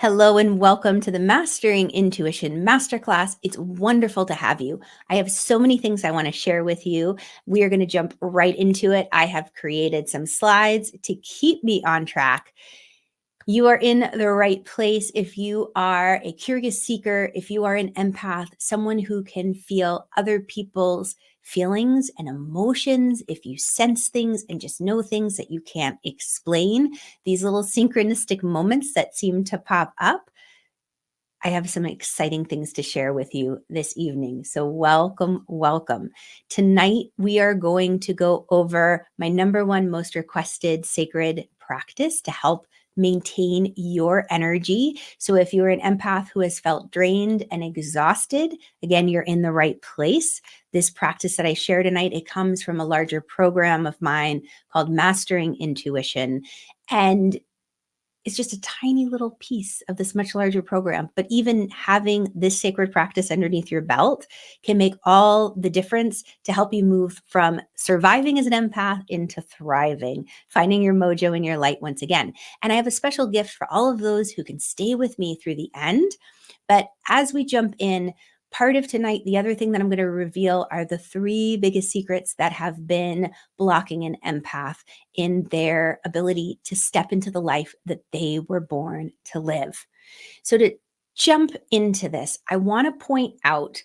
Hello and welcome to the Mastering Intuition Masterclass. It's wonderful to have you. I have so many things I want to share with you. We are going to jump right into it. I have created some slides to keep me on track. You are in the right place if you are a curious seeker, if you are an empath, someone who can feel other people's feelings and emotions, if you sense things and just know things that you can't explain, these little synchronistic moments that seem to pop up. I have some exciting things to share with you this evening. So welcome, welcome. Tonight, we are going to go over my number one most requested sacred practice to help maintain your energy. So if you're an empath who has felt drained and exhausted, again, you're in the right place. This practice that I share tonight, it comes from a larger program of mine called Mastering Intuition. And it's just a tiny little piece of this much larger program. But even having this sacred practice underneath your belt can make all the difference to help you move from surviving as an empath into thriving, finding your mojo and your light once again. And I have a special gift for all of those who can stay with me through the end. But as we jump in, part of tonight, the other thing that I'm going to reveal are the three biggest secrets that have been blocking an empath in their ability to step into the life that they were born to live. So to jump into this, I want to point out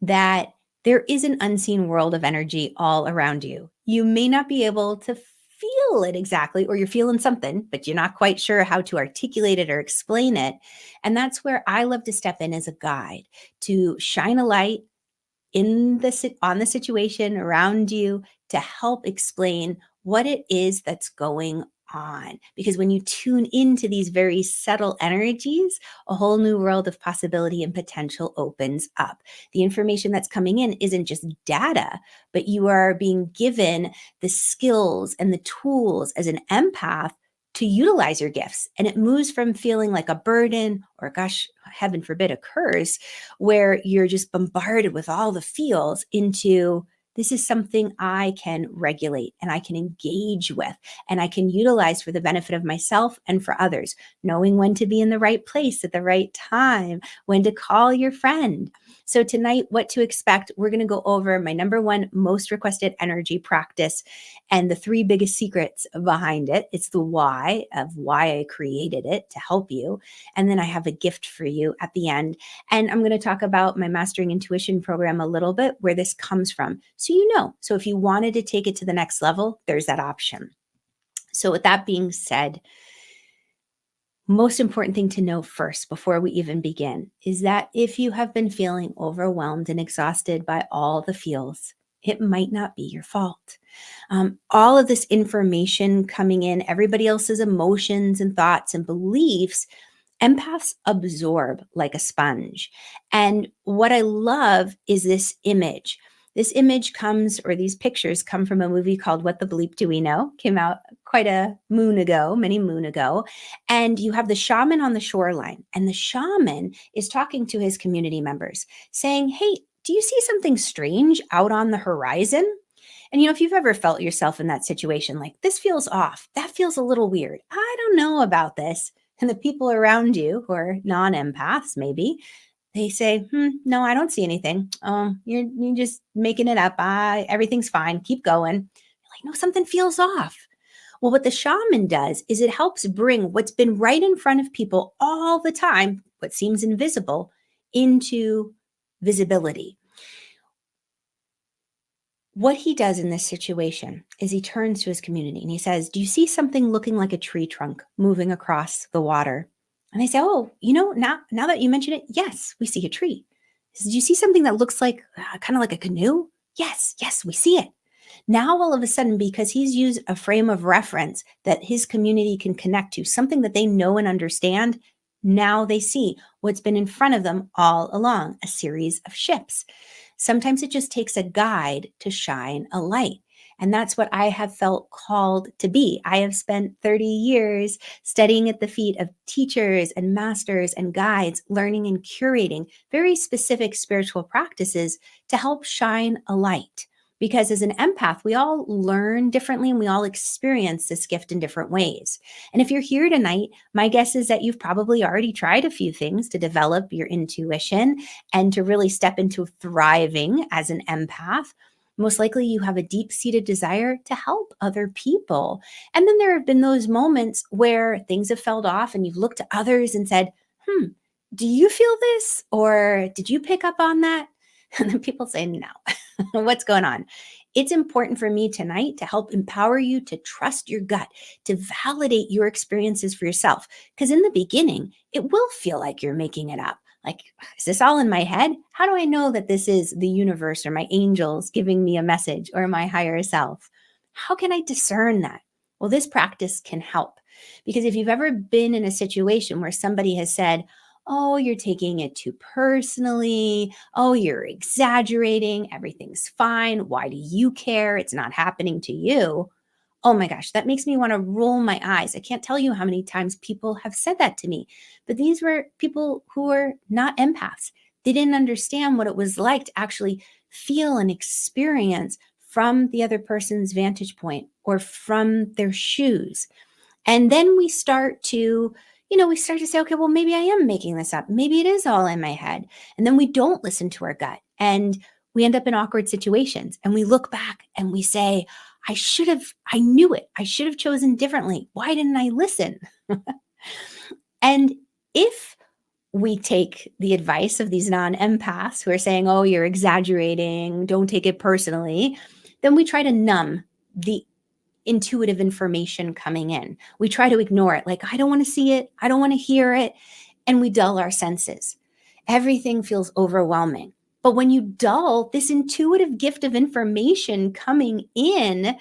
that there is an unseen world of energy all around you. You may not be able to feel it exactly, or you're feeling something, but you're not quite sure how to articulate it or explain it. And that's where I love to step in as a guide to shine a light on the situation around you to help explain what it is that's going on. Because when you tune into these very subtle energies, a whole new world of possibility and potential opens up. The information that's coming in isn't just data, but you are being given the skills and the tools as an empath to utilize your gifts. And it moves from feeling like a burden or, gosh, heaven forbid, a curse, where you're just bombarded with all the feels into this is something I can regulate and I can engage with and I can utilize for the benefit of myself and for others, knowing when to be in the right place at the right time, when to call your friend. So tonight, what to expect, we're going to go over my number one most requested energy practice and the three biggest secrets behind it. It's the why of why I created it to help you. And then I have a gift for you at the end. And I'm going to talk about my Mastering Intuition program a little bit, where this comes from. So you know, so if you wanted to take it to the next level, there's that option. So with that being said, most important thing to know first before we even begin is that if you have been feeling overwhelmed and exhausted by all the feels, it might not be your fault. All of this information coming in, everybody else's emotions and thoughts and beliefs, empaths absorb like a sponge. And what I love is this image. This image comes, or these pictures come from a movie called What the Bleep Do We Know? Came out quite a many moon ago. And you have the shaman on the shoreline, and the shaman is talking to his community members saying, hey, do you see something strange out on the horizon? And if you've ever felt yourself in that situation, like this feels off, that feels a little weird, I don't know about this. And the people around you who are non-empaths, maybe, they say, no, I don't see anything. Oh, you're just making it up. Everything's fine. Keep going. You're like, no, something feels off. Well, what the shaman does is it helps bring what's been right in front of people all the time, what seems invisible, into visibility. What he does in this situation is he turns to his community and he says, do you see something looking like a tree trunk moving across the water? And they say, oh, now that you mention it, yes, we see a tree. He says, do you see something that looks like kind of like a canoe? Yes, we see it. Now, all of a sudden, because he's used a frame of reference that his community can connect to, something that they know and understand, now they see what's been in front of them all along, a series of ships. Sometimes it just takes a guide to shine a light. And that's what I have felt called to be. I have spent 30 years studying at the feet of teachers and masters and guides, learning and curating very specific spiritual practices to help shine a light. Because as an empath, we all learn differently and we all experience this gift in different ways. And if you're here tonight, my guess is that you've probably already tried a few things to develop your intuition and to really step into thriving as an empath. Most likely, you have a deep seated desire to help other people. And then there have been those moments where things have fell off and you've looked to others and said, do you feel this? Or did you pick up on that? And then people say, no, what's going on? It's important for me tonight to help empower you to trust your gut, to validate your experiences for yourself. Because in the beginning, it will feel like you're making it up. Like, is this all in my head? How do I know that this is the universe or my angels giving me a message or my higher self? How can I discern that? Well, this practice can help. Because if you've ever been in a situation where somebody has said, oh, you're taking it too personally. Oh, you're exaggerating. Everything's fine. Why do you care? It's not happening to you. Oh my gosh, that makes me want to roll my eyes. I can't tell you how many times people have said that to me. But these were people who were not empaths. They didn't understand what it was like to actually feel and experience from the other person's vantage point or from their shoes. And then we start to, we start to say, okay, well, maybe I am making this up. Maybe it is all in my head. And then we don't listen to our gut and we end up in awkward situations and we look back and we say, I knew it. I should have chosen differently. Why didn't I listen? And if we take the advice of these non-empaths who are saying, oh, you're exaggerating, don't take it personally, then we try to numb the intuitive information coming in. We try to ignore it. Like, I don't want to see it. I don't want to hear it. And we dull our senses. Everything feels overwhelming. But when you dull this intuitive gift of information coming in,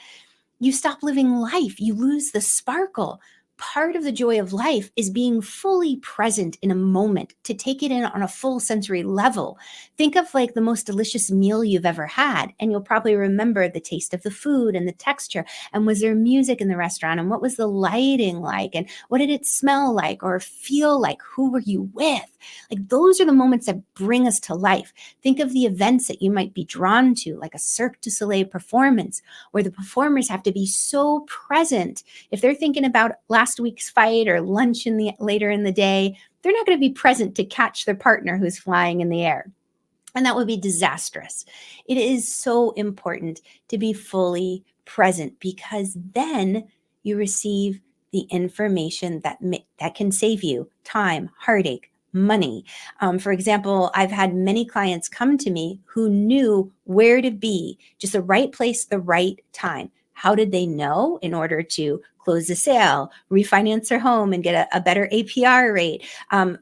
you stop living life. You lose the sparkle. Part of the joy of life is being fully present in a moment, to take it in on a full sensory level. Think of like the most delicious meal you've ever had, and you'll probably remember the taste of the food and the texture. And was there music in the restaurant? And what was the lighting like? And what did it smell like or feel like? Who were you with? Like, those are the moments that bring us to life. Think of the events that you might be drawn to, like a Cirque du Soleil performance, where the performers have to be so present. If they're thinking about last week's fight or lunch later in the day, they're not going to be present to catch their partner who's flying in the air. And that would be disastrous. It is so important to be fully present, because then you receive the information that can save you time, heartache, money. For example, I've had many clients come to me who knew where to be, just the right place, the right time. How did they know? In order to close the sale, refinance their home and get a better APR rate,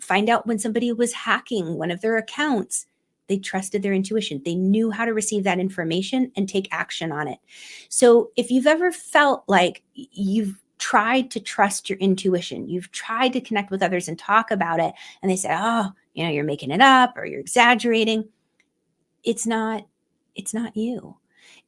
find out when somebody was hacking one of their accounts. They trusted their intuition. They knew how to receive that information and take action on it. So if you've ever felt like you've tried to trust your intuition, you've tried to connect with others and talk about it, and they say, oh, you're making it up or you're exaggerating, it's not you.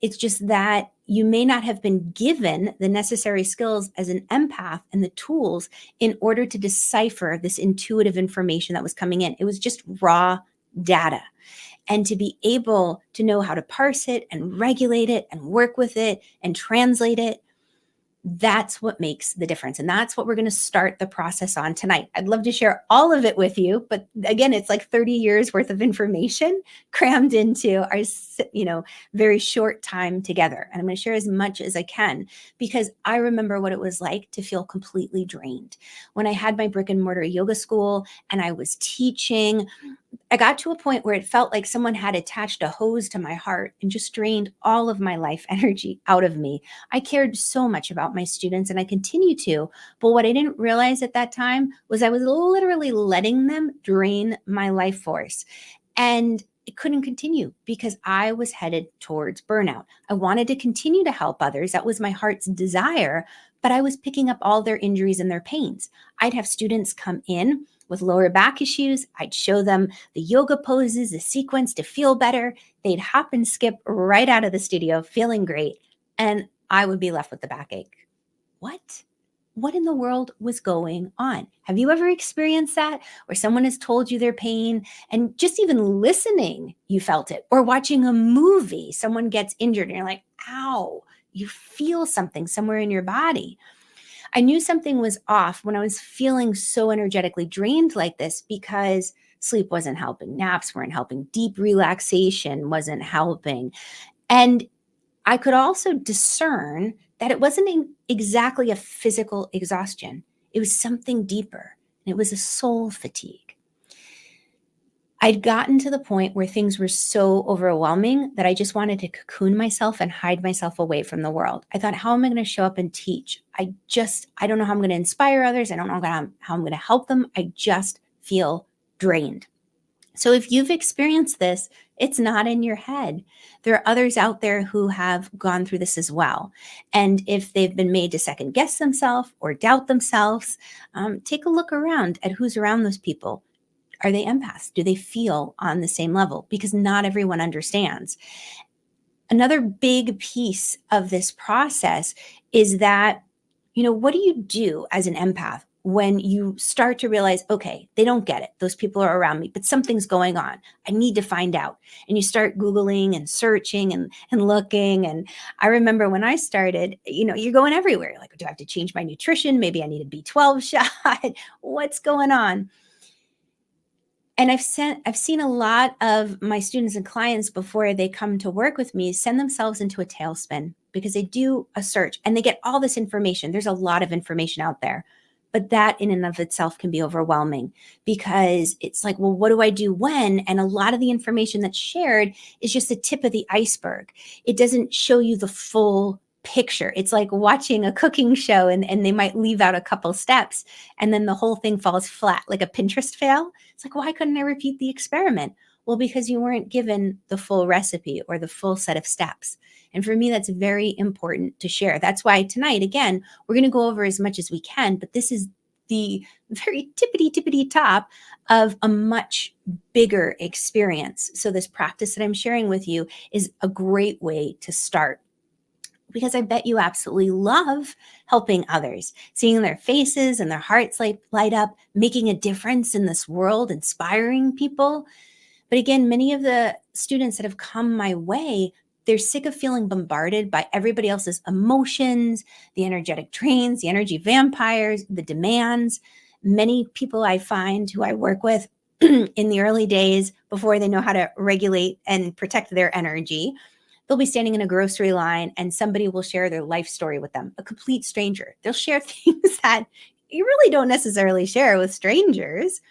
It's just that you may not have been given the necessary skills as an empath and the tools in order to decipher this intuitive information that was coming in. It was just raw data. And to be able to know how to parse it and regulate it and work with it and translate it, that's what makes the difference. And that's what we're going to start the process on tonight. I'd love to share all of it with you, but again, it's like 30 years worth of information crammed into our, very short time together. And I'm going to share as much as I can, because I remember what it was like to feel completely drained. When I had my brick and mortar yoga school and I was teaching, I got to a point where it felt like someone had attached a hose to my heart and just drained all of my life energy out of me. I cared so much about my students, and I continue to. But what I didn't realize at that time was I was literally letting them drain my life force. And it couldn't continue because I was headed towards burnout. I wanted to continue to help others. That was my heart's desire, but I was picking up all their injuries and their pains. I'd have students come in with lower back issues. I'd show them the yoga poses, the sequence to feel better. They'd hop and skip right out of the studio feeling great. And I would be left with the backache. What? what in the world was going on. Have you ever experienced that? Where someone has told you their pain and just even listening, you felt it. Or watching a movie, someone gets injured and you're like, ow, you feel something somewhere in your body. I knew something was off when I was feeling so energetically drained like this because sleep wasn't helping, naps weren't helping, deep relaxation wasn't helping. And I could also discern that it wasn't exactly a physical exhaustion. It was something deeper. And it was a soul fatigue. I'd gotten to the point where things were so overwhelming that I just wanted to cocoon myself and hide myself away from the world. I thought, how am I going to show up and teach? I don't know how I'm going to inspire others. I don't know how I'm going to help them. I just feel drained. So if you've experienced this, it's not in your head. There are others out there who have gone through this as well. And if they've been made to second guess themselves or doubt themselves, take a look around at who's around those people. Are they empaths? Do they feel on the same level? Because not everyone understands. Another big piece of this process is that, what do you do as an empath when you start to realize, okay, they don't get it. Those people are around me, but something's going on. I need to find out. And you start Googling and searching and looking. And I remember when I started, you're going everywhere. You're like, do I have to change my nutrition? Maybe I need a B12 shot. What's going on? And I've seen a lot of my students and clients before they come to work with me send themselves into a tailspin because they do a search and they get all this information. There's a lot of information out there, but that in and of itself can be overwhelming because it's like, well, what do I do when? And a lot of the information that's shared is just the tip of the iceberg. It doesn't show you the full picture. It's like watching a cooking show and they might leave out a couple steps and then the whole thing falls flat like a Pinterest fail. It's like, why couldn't I repeat the experiment? Well, because you weren't given the full recipe or the full set of steps. And for me, that's very important to share. That's why tonight, again, we're going to go over as much as we can, but this is the very tippity top of a much bigger experience. So this practice that I'm sharing with you is a great way to start. Because I bet you absolutely love helping others, seeing their faces and their hearts light up, making a difference in this world, inspiring people. But again, many of the students that have come my way, they're sick of feeling bombarded by everybody else's emotions, the energetic trains, the energy vampires, the demands. Many people I find who I work with in the early days before they know how to regulate and protect their energy, they'll be standing in a grocery line and somebody will share their life story with them, a complete stranger. They'll share things that you really don't necessarily share with strangers,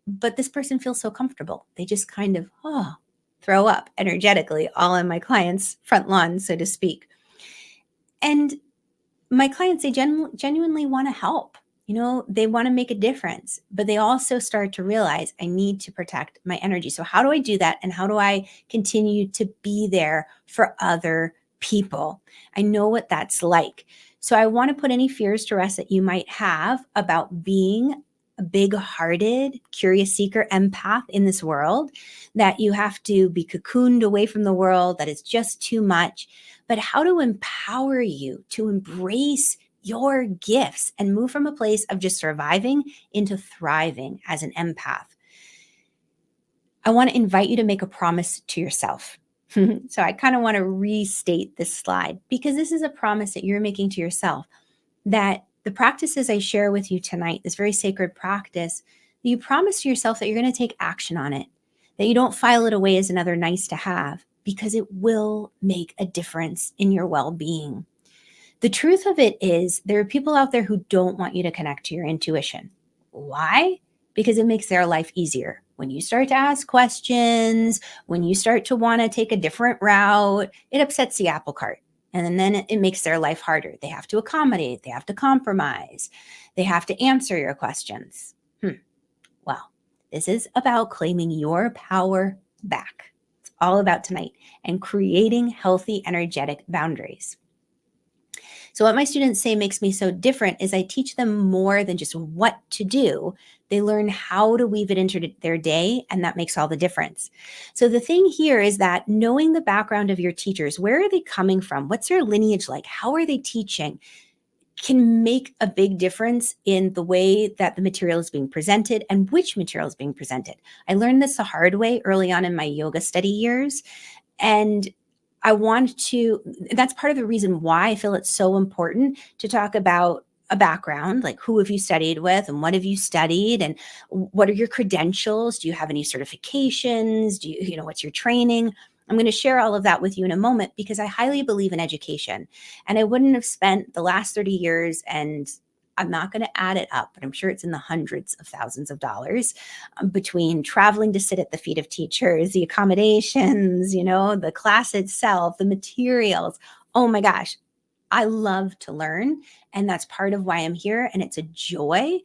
but this person feels so comfortable. They just kind of throw up energetically all in my client's front lawn, so to speak. And my clients, they genuinely want to help. They want to make a difference, but they also start to realize I need to protect my energy. So how do I do that? And how do I continue to be there for other people? I know what that's like. So I want to put any fears to rest that you might have about being a big-hearted, curious seeker empath in this world, that you have to be cocooned away from the world, that it's just too much, but how to empower you to embrace your gifts and move from a place of just surviving into thriving as an empath. I want to invite you to make a promise to yourself. So I kind of want to restate this slide because this is a promise that you're making to yourself, that the practices I share with you tonight, this very sacred practice, you promise to yourself that you're going to take action on it, that you don't file it away as another nice to have, because it will make a difference in your well-being. The truth of it is there are people out there who don't want you to connect to your intuition. Why? Because it makes their life easier. When you start to ask questions, when you start to want to take a different route, it upsets the apple cart. And then it makes their life harder. They have to accommodate. They have to compromise. They have to answer your questions. Well, this is about claiming your power back. It's all about tonight and creating healthy, energetic boundaries. So what my students say makes me so different is I teach them more than just what to do. They learn how to weave it into their day, and that makes all the difference. So the thing here is that knowing the background of your teachers, where are they coming from? What's their lineage like? How are they teaching? can make a big difference in the way that the material is being presented and which material is being presented. I learned this the hard way early on in my yoga study years. And that's part of the reason why I feel it's so important to talk about a background, like who have you studied with and what have you studied and what are your credentials? Do you have any certifications? What's your training? I'm going to share all of that with you in a moment because I highly believe in education. And I wouldn't have spent the last 30 years, and I'm not going to add it up, but I'm sure it's in the hundreds of thousands of dollars between traveling to sit at the feet of teachers, the accommodations, the class itself, the materials. Oh my gosh, I love to learn. And that's part of why I'm here. And it's a joy.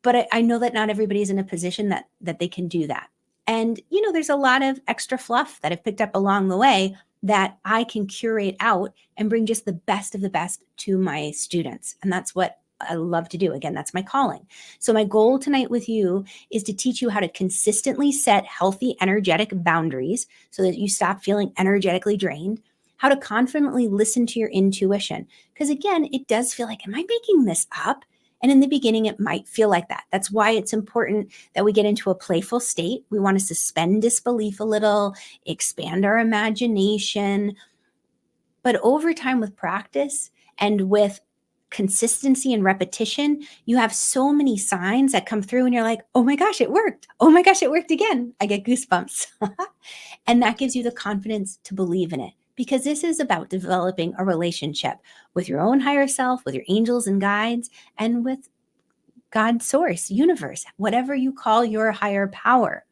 But I know that not everybody's in a position that they can do that. And, there's a lot of extra fluff that I've picked up along the way that I can curate out and bring just the best of the best to my students. And that's what I love to do. Again, that's my calling. So my goal tonight with you is to teach you how to consistently set healthy, energetic boundaries so that you stop feeling energetically drained, how to confidently listen to your intuition. Because again, it does feel like, am I making this up? And in the beginning, it might feel like that. That's why it's important that we get into a playful state. We want to suspend disbelief a little, expand our imagination. But over time with practice and with consistency and repetition, you have so many signs that come through and you're like, oh my gosh, it worked. Oh my gosh, it worked again. I get goosebumps. And that gives you the confidence to believe in it. Because this is about developing a relationship with your own higher self, with your angels and guides, and with God's source, universe, whatever you call your higher power.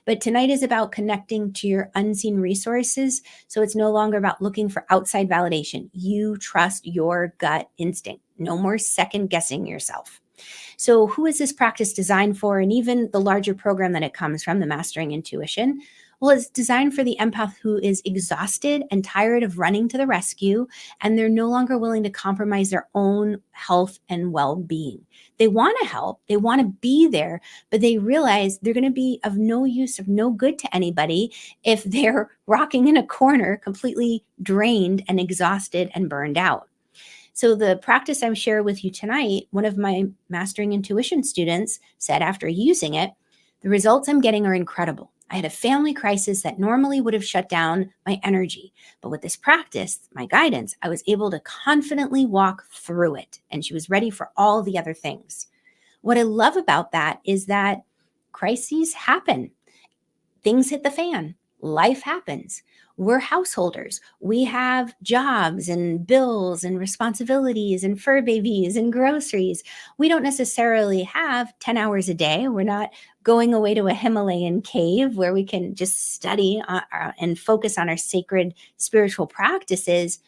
But tonight is about connecting to your unseen resources. So it's no longer about looking for outside validation. You trust your gut instinct. No more second guessing yourself. So who is this practice designed for? And even the larger program that it comes from, the Mastering Intuition, well, it's designed for the empath who is exhausted and tired of running to the rescue, and they're no longer willing to compromise their own health and well-being. They want to help, they want to be there, but they realize they're going to be of no use, of no good to anybody if they're rocking in a corner, completely drained and exhausted and burned out. So the practice I'm sharing with you tonight, one of my Mastering Intuition students said after using it, the results I'm getting are incredible. I had a family crisis that normally would have shut down my energy. But with this practice, my guidance, I was able to confidently walk through it. And she was ready for all the other things. What I love about that is that crises happen. Things hit the fan. Life happens. We're householders. We have jobs and bills and responsibilities and fur babies and groceries. We don't necessarily have 10 hours a day. We're not going away to a Himalayan cave where we can just study and focus on our sacred spiritual practices.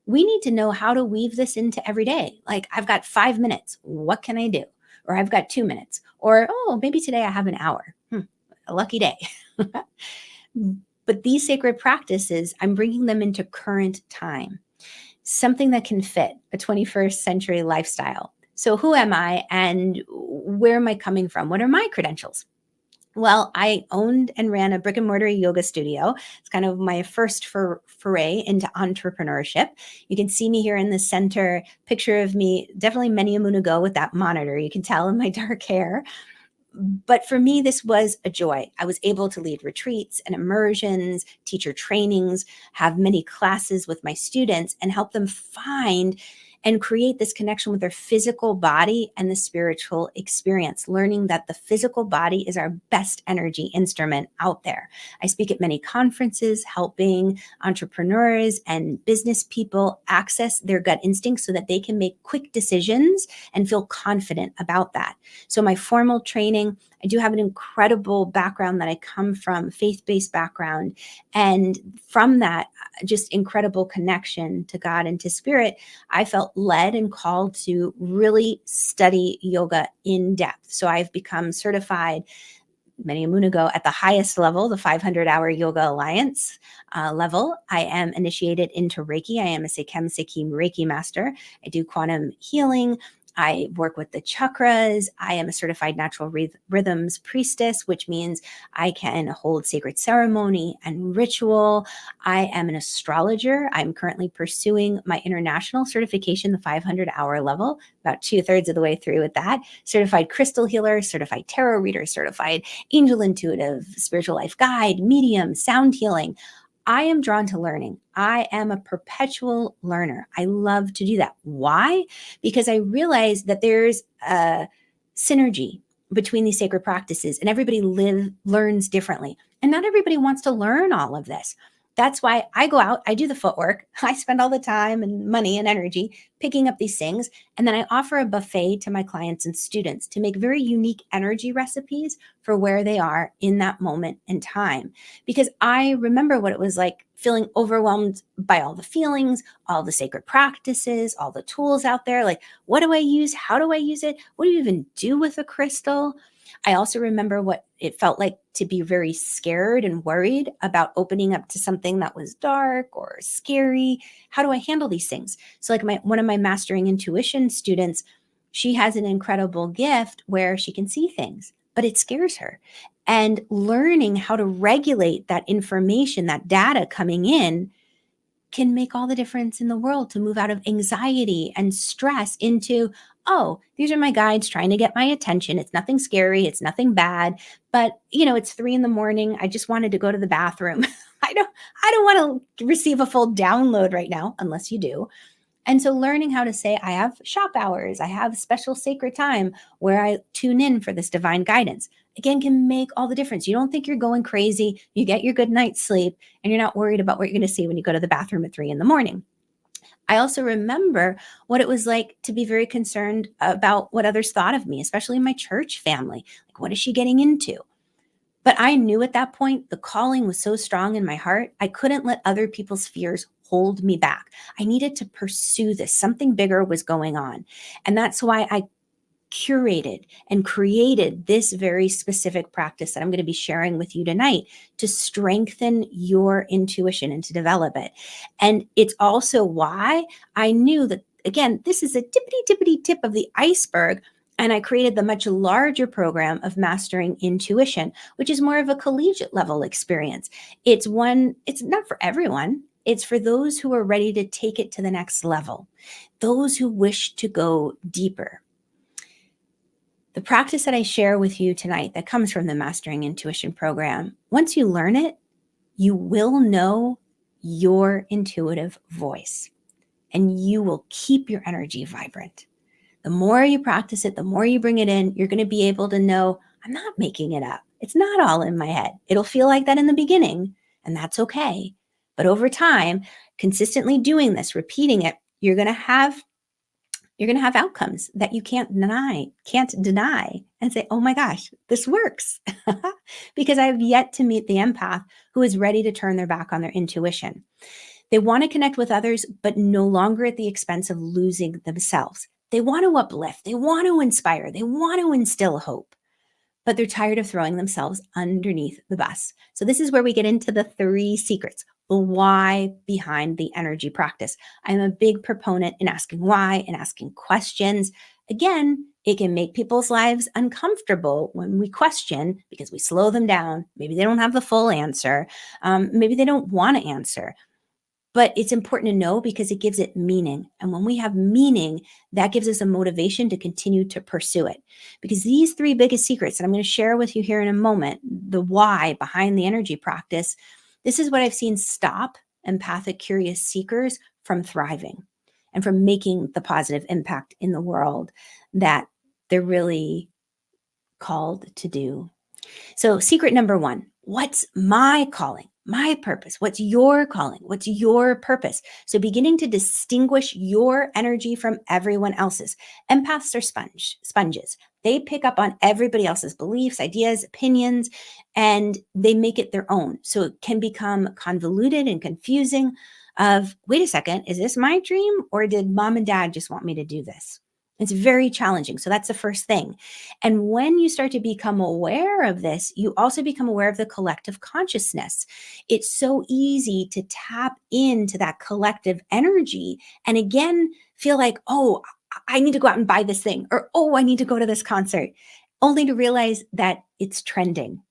We need to know how to weave this into every day. Like, I've got 5 minutes. What can I do? Or I've got 2 minutes. Or, oh, maybe today I have an hour. A lucky day. But these sacred practices, I'm bringing them into current time, something that can fit a 21st century lifestyle. So who am I and where am I coming from? What are my credentials? Well, I owned and ran a brick and mortar yoga studio. It's kind of my first foray into entrepreneurship. You can see me here in the center, picture of me definitely many a moon ago with that monitor. You can tell in my dark hair. But for me, this was a joy. I was able to lead retreats and immersions, teacher trainings, have many classes with my students, and help them find and create this connection with their physical body and the spiritual experience, learning that the physical body is our best energy instrument out there. I speak at many conferences, helping entrepreneurs and business people access their gut instincts so that they can make quick decisions and feel confident about that. So my formal training, I do have an incredible background that I come from, faith-based background. And from that, just incredible connection to God and to spirit, I felt led and called to really study yoga in depth. So I've become certified many a moon ago at the highest level, the 500-hour Yoga Alliance level. I am initiated into Reiki. I am a Sekem Sekim Reiki master. I do quantum healing. I work with the chakras. I am a certified natural rhythms priestess, which means I can hold sacred ceremony and ritual. I am an astrologer. I'm currently pursuing my international certification, the 500-hour level, about 2/3 of the way through with that. Certified crystal healer, certified tarot reader, certified angel intuitive, spiritual life guide, medium, sound healing. I am drawn to learning. I am a perpetual learner. I love to do that. Why? Because I realize that there's a synergy between these sacred practices and everybody learns differently. And not everybody wants to learn all of this. That's why I go out, I do the footwork, I spend all the time and money and energy picking up these things. And then I offer a buffet to my clients and students to make very unique energy recipes for where they are in that moment in time. Because I remember what it was like feeling overwhelmed by all the feelings, all the sacred practices, all the tools out there. Like, what do I use? How do I use it? What do you even do with a crystal? I also remember what it felt like to be very scared and worried about opening up to something that was dark or scary. How do I handle these things? So like one of my mastering intuition students, she has an incredible gift where she can see things, but it scares her. And learning how to regulate that information, that data coming in, can make all the difference in the world to move out of anxiety and stress into, oh, these are my guides trying to get my attention. It's nothing scary. It's nothing bad. But, it's 3 a.m. I just wanted to go to the bathroom. I don't want to receive a full download right now, unless you do. And so learning how to say, I have shop hours, I have special sacred time where I tune in for this divine guidance, again, can make all the difference. You don't think you're going crazy. You get your good night's sleep and you're not worried about what you're going to see when you go to the bathroom at 3 a.m. I also remember what it was like to be very concerned about what others thought of me, especially in my church family. Like, what is she getting into? But I knew at that point, the calling was so strong in my heart, I couldn't let other people's fears hold me back. I needed to pursue this. Something bigger was going on. And that's why I curated and created this very specific practice that I'm going to be sharing with you tonight to strengthen your intuition and to develop it. And it's also why I knew that, again, this is a tippity tip of the iceberg. And I created the much larger program of Mastering Intuition, which is more of a collegiate level experience. It's not for everyone. It's for those who are ready to take it to the next level, those who wish to go deeper. The practice that I share with you tonight that comes from the Mastering Intuition program, once you learn it, you will know your intuitive voice and you will keep your energy vibrant. The more you practice it, the more you bring it in, you're going to be able to know, I'm not making it up. It's not all in my head. It'll feel like that in the beginning, and that's okay. But over time, consistently doing this, repeating it, you're going to have outcomes that you can't deny and say, oh my gosh, this works. Because I have yet to meet the empath who is ready to turn their back on their intuition. They want to connect with others, but no longer at the expense of losing themselves. They want to uplift, they want to inspire, they want to instill hope, but they're tired of throwing themselves underneath the bus. So this is where we get into the 3 secrets, the why behind the energy practice. I'm a big proponent in asking why and asking questions. Again, it can make people's lives uncomfortable when we question because we slow them down. Maybe they don't have the full answer. Maybe they don't want to answer. But it's important to know because it gives it meaning. And when we have meaning, that gives us a motivation to continue to pursue it. Because these 3 biggest secrets that I'm going to share with you here in a moment, the why behind the energy practice, this is what I've seen stop empathic curious seekers from thriving and from making the positive impact in the world that they're really called to do. So secret number 1, what's my calling? My purpose? What's your calling? What's your purpose? So beginning to distinguish your energy from everyone else's. Empaths are sponges. They pick up on everybody else's beliefs, ideas, opinions, and they make it their own. So it can become convoluted and confusing of, wait a second, is this my dream or did mom and dad just want me to do this? It's very challenging. So that's the first thing. And when you start to become aware of this, you also become aware of the collective consciousness. It's so easy to tap into that collective energy and again, feel like, oh, I need to go out and buy this thing, or, oh, I need to go to this concert, only to realize that it's trending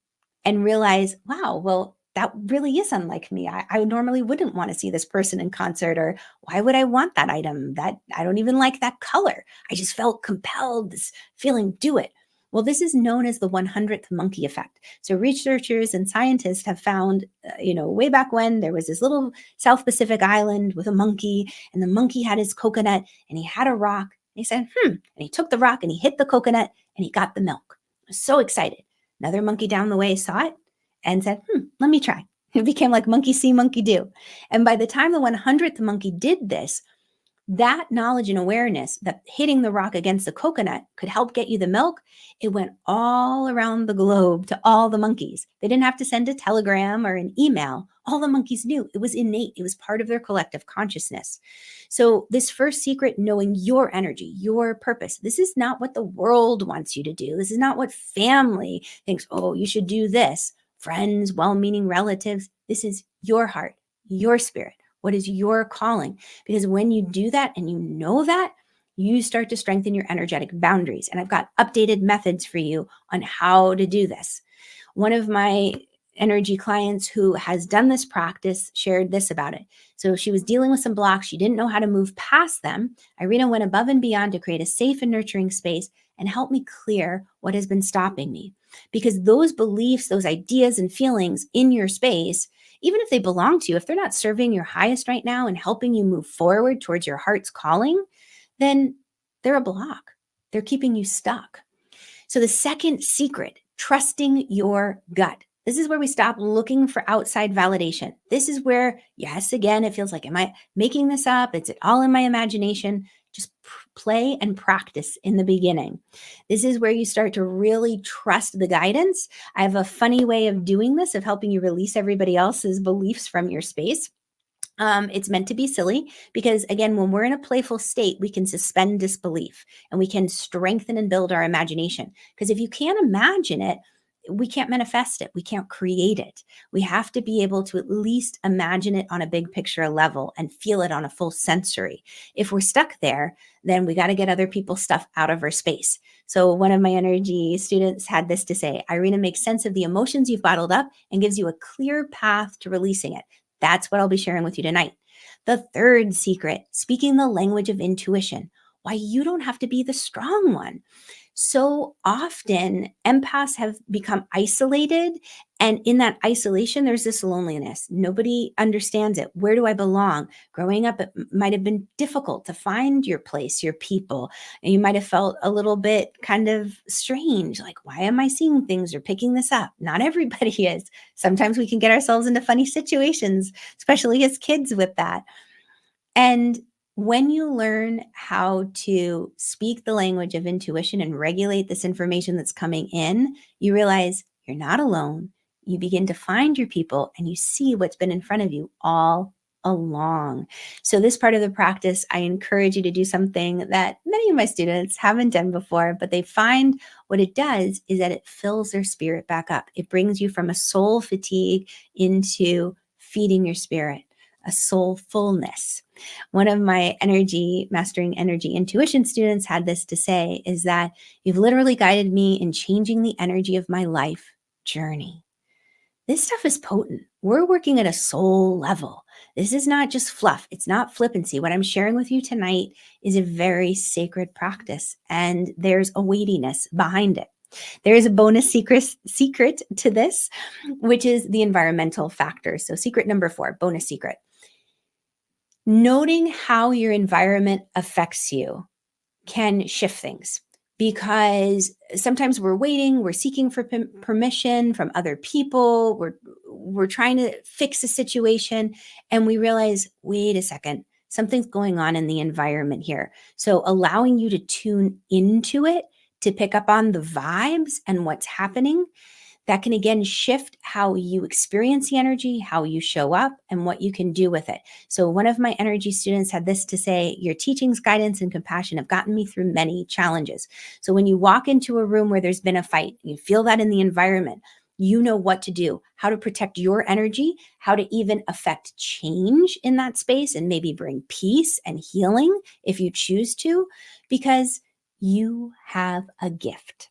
and realize, wow, well, that really is unlike me. I normally wouldn't want to see this person in concert, or why would I want that item? That I don't even like that color. I just felt compelled, this feeling, do it. Well, this is known as the 100th monkey effect. So researchers and scientists have found, way back when there was this little South Pacific island with a monkey, and the monkey had his coconut and he had a rock. And he said, and he took the rock and he hit the coconut and he got the milk. I was so excited. Another monkey down the way saw it and said, let me try. It became like monkey see, monkey do. And by the time the 100th monkey did this, that knowledge and awareness that hitting the rock against the coconut could help get you the milk, it went all around the globe to all the monkeys. They didn't have to send a telegram or an email. All the monkeys knew. It was innate. It was part of their collective consciousness. So this first secret, knowing your energy, your purpose, this is not what the world wants you to do. This is not what family thinks, oh, you should do this. Friends, well-meaning relatives, this is your heart, your spirit. What is your calling? Because when you do that and you know that, you start to strengthen your energetic boundaries. And I've got updated methods for you on how to do this. One of my energy clients who has done this practice shared this about it. So she was dealing with some blocks. She didn't know how to move past them. Irena went above and beyond to create a safe and nurturing space and help me clear what has been stopping me. Because those beliefs, those ideas and feelings in your space, even if they belong to you, if they're not serving your highest right now and helping you move forward towards your heart's calling, then they're a block. They're keeping you stuck. So the second secret, trusting your gut. This is where we stop looking for outside validation. This is where, yes, again, it feels like, am I making this up? Is it all in my imagination? Just play and practice in the beginning. This is where you start to really trust the guidance. I have a funny way of doing this, of helping you release everybody else's beliefs from your space. It's meant to be silly because, again, when we're in a playful state, we can suspend disbelief and we can strengthen and build our imagination. Because if you can't imagine it, we can't manifest it. We can't create it. We have to be able to at least imagine it on a big picture level and feel it on a full sensory. If we're stuck there, then we got to get other people's stuff out of our space. So one of my energy students had this to say, Irena makes sense of the emotions you've bottled up and gives you a clear path to releasing it. That's what I'll be sharing with you tonight. The third secret, speaking the language of intuition, why you don't have to be the strong one. So often empaths have become isolated, and in that isolation, there's this loneliness. Nobody understands it. Where do I belong? Growing up, it might have been difficult to find your place, your people, and you might have felt a little bit kind of strange, like, why am I seeing things or picking this up? Not everybody is. Sometimes we can get ourselves into funny situations, especially as kids with that. And when you learn how to speak the language of intuition and regulate this information that's coming in, you realize you're not alone. You begin to find your people and you see what's been in front of you all along. So this part of the practice, I encourage you to do something that many of my students haven't done before, but they find what it does is that it fills their spirit back up. It brings you from a soul fatigue into feeding your spirit, a soul fullness. One of my mastering energy intuition students had this to say, is that you've literally guided me in changing the energy of my life journey. This stuff is potent. We're working at a soul level. This is not just fluff. It's not flippancy. What I'm sharing with you tonight is a very sacred practice, and there's a weightiness behind it. There is a bonus secret to this, which is the environmental factors. So secret number 4, bonus secret. Noting how your environment affects you can shift things, because sometimes we're seeking for permission from other people. We're trying to fix a situation and we realize, wait a second, something's going on in the environment here. So allowing you to tune into it, to pick up on the vibes and what's happening, that can again shift how you experience the energy, how you show up, and what you can do with it. So one of my energy students had this to say, your teachings, guidance, and compassion have gotten me through many challenges. So when you walk into a room where there's been a fight, you feel that in the environment, You know what to do, how to protect your energy, how to even affect change in that space and maybe bring peace and healing if you choose to, because you have a gift.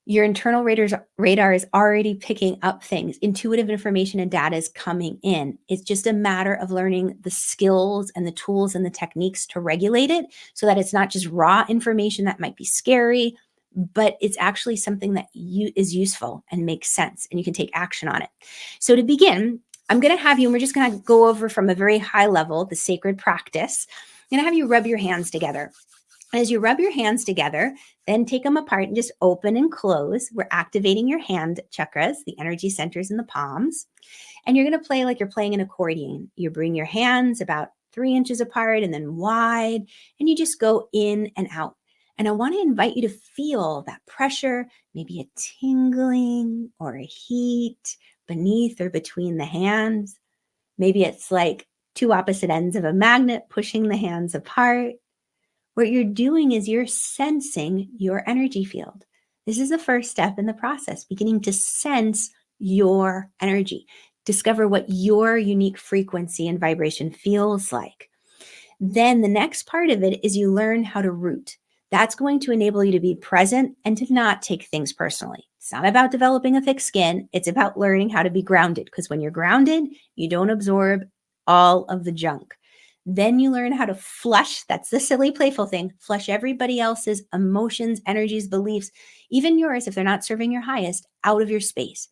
Your internal radar is already picking up things. Intuitive information and data is coming in. It's just a matter of learning the skills and the tools and the techniques to regulate it so that it's not just raw information that might be scary, but it's actually something that is useful and makes sense and you can take action on it. So to begin, I'm going to have you, and we're just going to go over from a very high level, the sacred practice. I'm going to have you rub your hands together. As you rub your hands together, then take them apart and just open and close. We're activating your hand chakras, the energy centers in the palms. And you're going to play like you're playing an accordion. You bring your hands about 3 inches apart and then wide, and you just go in and out. And I want to invite you to feel that pressure, maybe a tingling or a heat beneath or between the hands. Maybe it's like two opposite ends of a magnet pushing the hands apart. What you're doing is you're sensing your energy field. This is the first step in the process, beginning to sense your energy, discover what your unique frequency and vibration feels like. Then the next part of it is you learn how to root. That's going to enable you to be present and to not take things personally. It's not about developing a thick skin. It's about learning how to be grounded, because when you're grounded, you don't absorb all of the junk. Then you learn how to flush. That's the silly, playful thing. Flush everybody else's emotions, energies, beliefs, even yours, if they're not serving your highest, out of your space.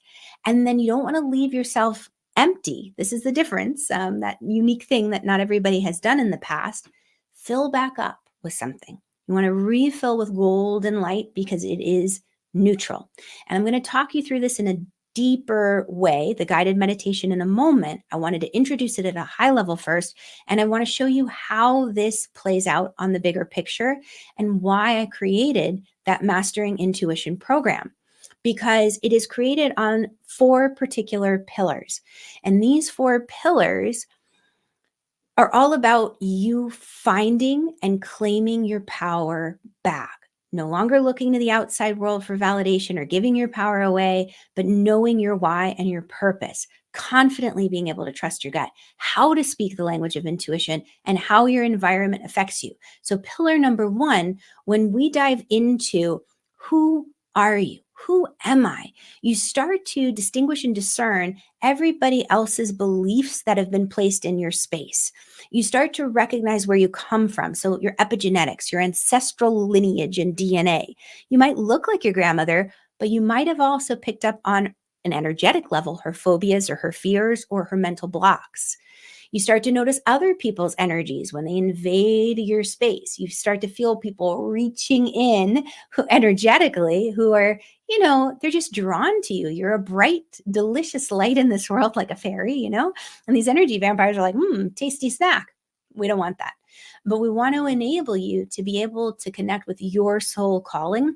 And then you don't want to leave yourself empty. This is the difference, that unique thing that not everybody has done in the past. Fill back up with something. You want to refill with golden light because it is neutral. And I'm going to talk you through this in a deeper way, the guided meditation, in a moment. I wanted to introduce it at a high level first, and I want to show you how this plays out on the bigger picture and why I created that Mastering Intuition program, because it is created on 4 particular pillars. And these 4 pillars are all about you finding and claiming your power back. No longer looking to the outside world for validation or giving your power away, but knowing your why and your purpose, confidently being able to trust your gut, how to speak the language of intuition, and how your environment affects you. So pillar number 1, when we dive into who are you? Who am I? You start to distinguish and discern everybody else's beliefs that have been placed in your space. You start to recognize where you come from. So your epigenetics, your ancestral lineage and DNA. You might look like your grandmother, but you might have also picked up on an energetic level her phobias or her fears or her mental blocks. You start to notice other people's energies when they invade your space. You start to feel people reaching in energetically who are, they're just drawn to you. You're a bright, delicious light in this world, like a fairy, and these energy vampires are like, tasty snack. We don't want that. But we want to enable you to be able to connect with your soul calling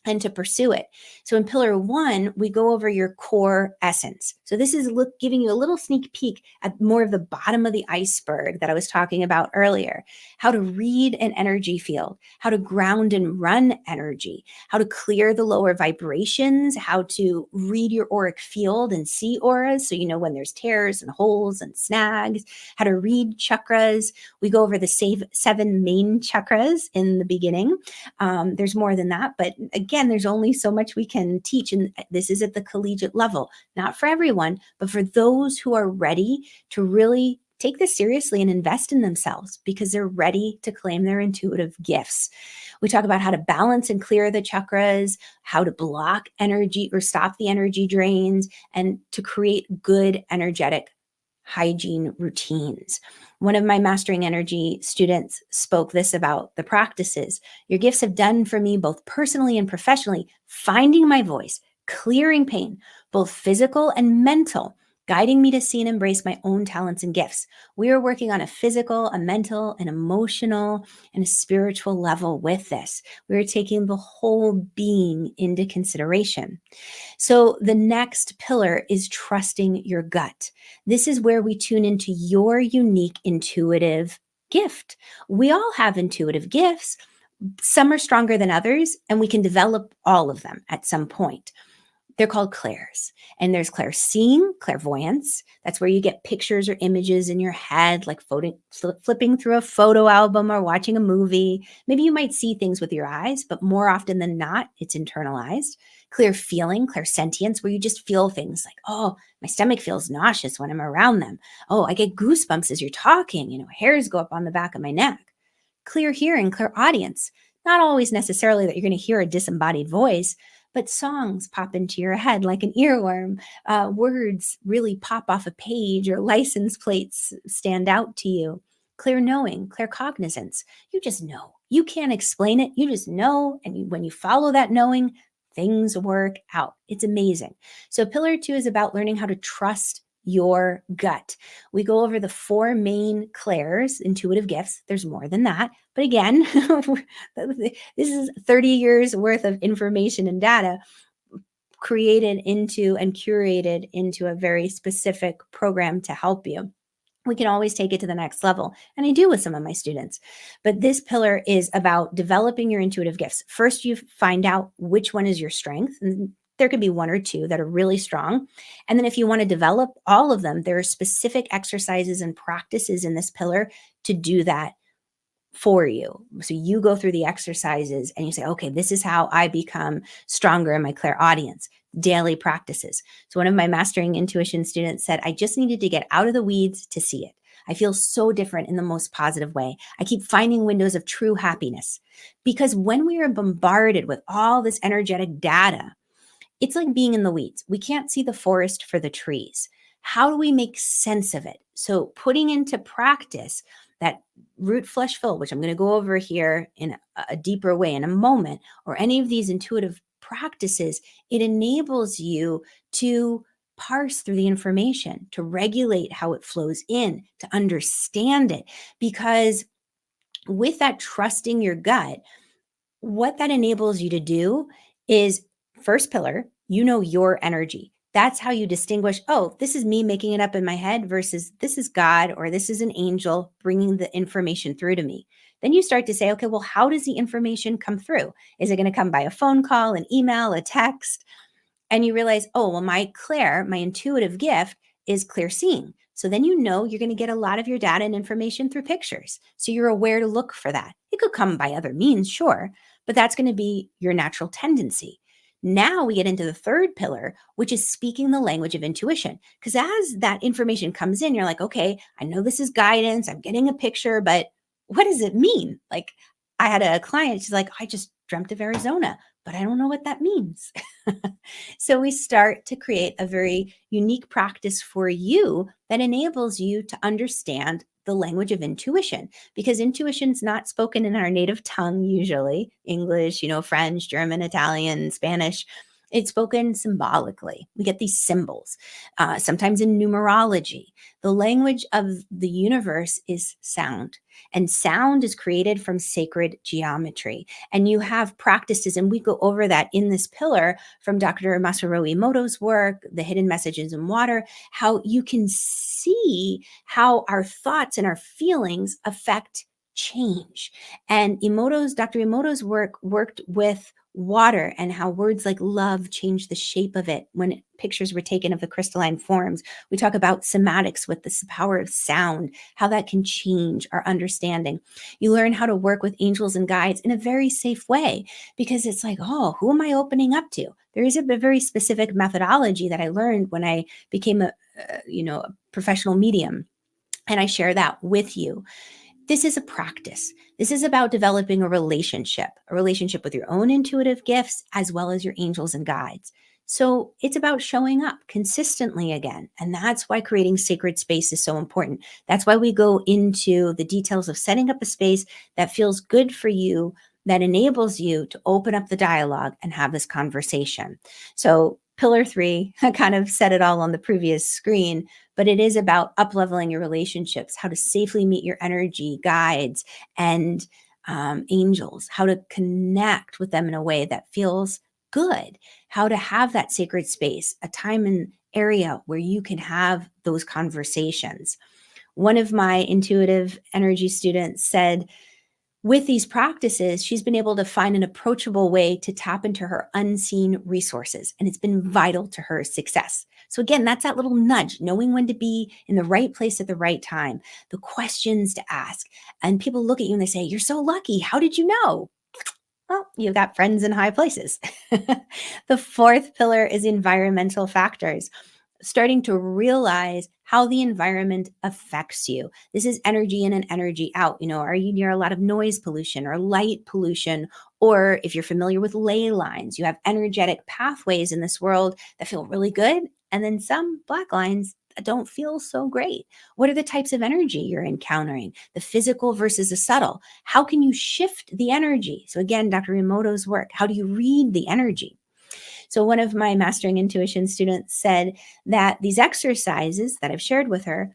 and to pursue it. So in pillar 1, we go over your core essence. So this is giving you a little sneak peek at more of the bottom of the iceberg that I was talking about earlier. How to read an energy field, how to ground and run energy, how to clear the lower vibrations, how to read your auric field and see auras, so you know when there's tears and holes and snags, how to read chakras. We go over the 7 main chakras in the beginning. There's more than that, but again, there's only so much we can teach, and this is at the collegiate level, not for everyone, but for those who are ready to really take this seriously and invest in themselves because they're ready to claim their intuitive gifts. We talk about how to balance and clear the chakras, how to block energy or stop the energy drains, and to create good energetic hygiene routines. One of my Mastering Energy students spoke this about the practices. Your gifts have done for me both personally and professionally, finding my voice, clearing pain, both physical and mental, guiding me to see and embrace my own talents and gifts. We are working on a physical, a mental, an emotional, and a spiritual level with this. We are taking the whole being into consideration. So the next pillar is trusting your gut. This is where we tune into your unique intuitive gift. We all have intuitive gifts. Some are stronger than others, and we can develop all of them at some point. They're called clairs. And there's clairseeing, clairvoyance. That's where you get pictures or images in your head, like flipping through a photo album or watching a movie. Maybe you might see things with your eyes, but more often than not, it's internalized. Clear feeling, clairsentience, where you just feel things like, oh, my stomach feels nauseous when I'm around them. Oh, I get goosebumps as you're talking. Hairs go up on the back of my neck. Clear hearing, clear audience. Not always necessarily that you're going to hear a disembodied voice, but songs pop into your head like an earworm. Words really pop off a page, or license plates stand out to you. Clear knowing, clear cognizance. You just know. You can't explain it. You just know. And when you follow that knowing, things work out. It's amazing. So, pillar 2 is about learning how to trust your gut. We go over the 4 main clairs, intuitive gifts. There's more than that. But again, this is 30 years worth of information and data created into and curated into a very specific program to help you. We can always take it to the next level. And I do with some of my students. But this pillar is about developing your intuitive gifts. First, you find out which one is your strength. And there could be 1 or 2 that are really strong. And then if you want to develop all of them, there are specific exercises and practices in this pillar to do that for you. So you go through the exercises and you say, okay, this is how I become stronger in my clairaudience. Daily practices. So one of my mastering intuition students said, I just needed to get out of the weeds to see it. I feel so different in the most positive way. I keep finding windows of true happiness, because when we are bombarded with all this energetic data, it's like being in the weeds. We can't see the forest for the trees. How do we make sense of it? So putting into practice that root flesh fill, which I'm going to go over here in a deeper way in a moment, or any of these intuitive practices, it enables you to parse through the information, to regulate how it flows in, to understand it. Because with that trusting your gut, what that enables you to do is, first pillar, your energy. That's how you distinguish, oh, this is me making it up in my head versus this is God, or this is an angel bringing the information through to me. Then you start to say, okay, well, how does the information come through? Is it going to come by a phone call, an email, a text? And you realize, oh, well, my intuitive gift is clear seeing. So then you're going to get a lot of your data and information through pictures. So you're aware to look for that. It could come by other means, sure, but that's going to be your natural tendency. Now we get into the 3rd pillar, which is speaking the language of intuition. Because as that information comes in, you're like, okay, I know this is guidance. I'm getting a picture, but what does it mean? Like, I had a client, she's like, I just dreamt of Arizona, but I don't know what that means. So we start to create a very unique practice for you that enables you to understand the language of intuition, because intuition is not spoken in our native tongue, usually English, French, German, Italian, Spanish. It's spoken symbolically. We get these symbols, sometimes in numerology. The language of the universe is sound, and sound is created from sacred geometry. And you have practices, and we go over that in this pillar from Dr. Masaru Emoto's work, The Hidden Messages in Water, how you can see how our thoughts and our feelings affect change. And Dr. Emoto's work worked with water, and how words like love change the shape of it when pictures were taken of the crystalline forms. We talk about somatics with the power of sound, how that can change our understanding. You learn how to work with angels and guides in a very safe way, because it's like, oh, who am I opening up to? There is a very specific methodology that I learned when I became a professional medium, and I share that with you. This is a practice. This is about developing a relationship with your own intuitive gifts, as well as your angels and guides. So it's about showing up consistently again. And that's why creating sacred space is so important. That's why we go into the details of setting up a space that feels good for you, that enables you to open up the dialogue and have this conversation. So pillar 3, I kind of said it all on the previous screen, but it is about up-leveling your relationships, how to safely meet your energy guides and angels, how to connect with them in a way that feels good, how to have that sacred space, a time and area where you can have those conversations. One of my intuitive energy students said, With these practices, she's been able to find an approachable way to tap into her unseen resources, and it's been vital to her success. So, again, that's that little nudge, knowing when to be in the right place at the right time, the questions to ask. And people look at you and they say, "You're so lucky. How did you know?" Well, you've got friends in high places. The fourth pillar is environmental factors, starting to realize how the environment affects you. This is energy in and energy out. Are you near a lot of noise pollution or light pollution? Or if you're familiar with ley lines, you have energetic pathways in this world that feel really good, and then some black lines that don't feel so great. What are the types of energy you're encountering? The physical versus the subtle. How can you shift the energy? So, again, Dr. Emoto's work. How do you read the energy? So, one of my Mastering Intuition students said that these exercises that I've shared with her,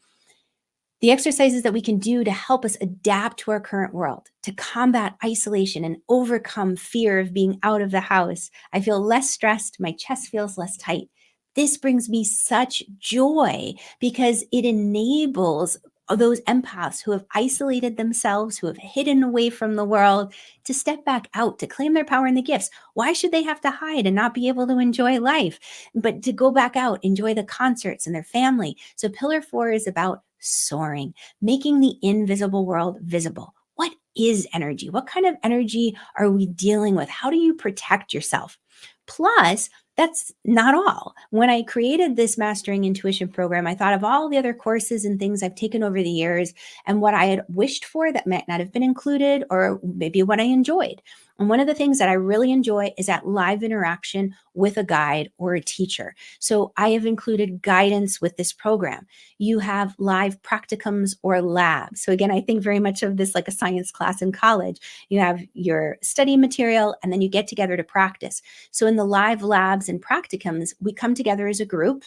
the exercises that we can do to help us adapt to our current world, to combat isolation and overcome fear of being out of the house. I feel less stressed. My chest feels less tight. This brings me such joy because it enables those empaths who have isolated themselves, who have hidden away from the world, to step back out, to claim their power and the gifts. Why should they have to hide and not be able to enjoy life? But to go back out, enjoy the concerts and their family. So, pillar 4 is about soaring, making the invisible world visible. What is energy? What kind of energy are we dealing with? How do you protect yourself? Plus, that's not all. When I created this Mastering Intuition program, I thought of all the other courses and things I've taken over the years and what I had wished for that might not have been included, or maybe what I enjoyed. And one of the things that I really enjoy is that live interaction with a guide or a teacher. So I have included guidance with this program. You have live practicums or labs. So again, I think very much of this like a science class in college. You have your study material and then you get together to practice. So in the live labs and practicums, we come together as a group.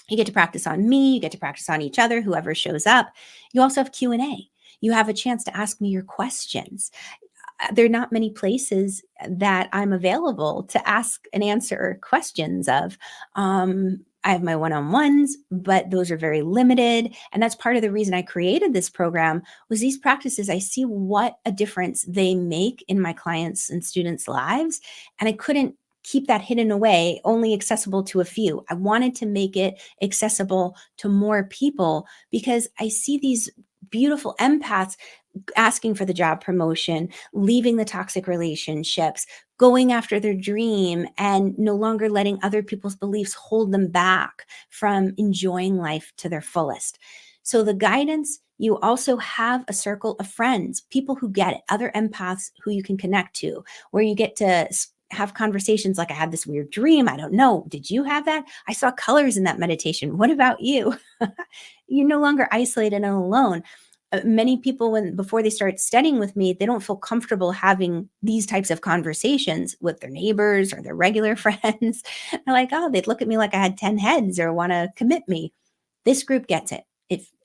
You get to practice on me, you get to practice on each other, whoever shows up. You also have Q&A. You have a chance to ask me your questions. There are not many places that I'm available to ask and answer questions of. I have my one-on-ones, but those are very limited. And that's part of the reason I created this program was these practices. I see what a difference they make in my clients' and students' lives. And I couldn't keep that hidden away, only accessible to a few. I wanted to make it accessible to more people because I see these beautiful empaths asking for the job promotion, leaving the toxic relationships, going after their dream, and no longer letting other people's beliefs hold them back from enjoying life to their fullest. So, the guidance, you also have a circle of friends, people who get it, other empaths who you can connect to, where you get to have conversations like, I had this weird dream. I don't know. Did you have that? I saw colors in that meditation. What about you? You're no longer isolated and alone. Many people, when before they start studying with me, they don't feel comfortable having these types of conversations with their neighbors or their regular friends. They're like, oh, they'd look at me like I had 10 heads or want to commit me. This group gets it.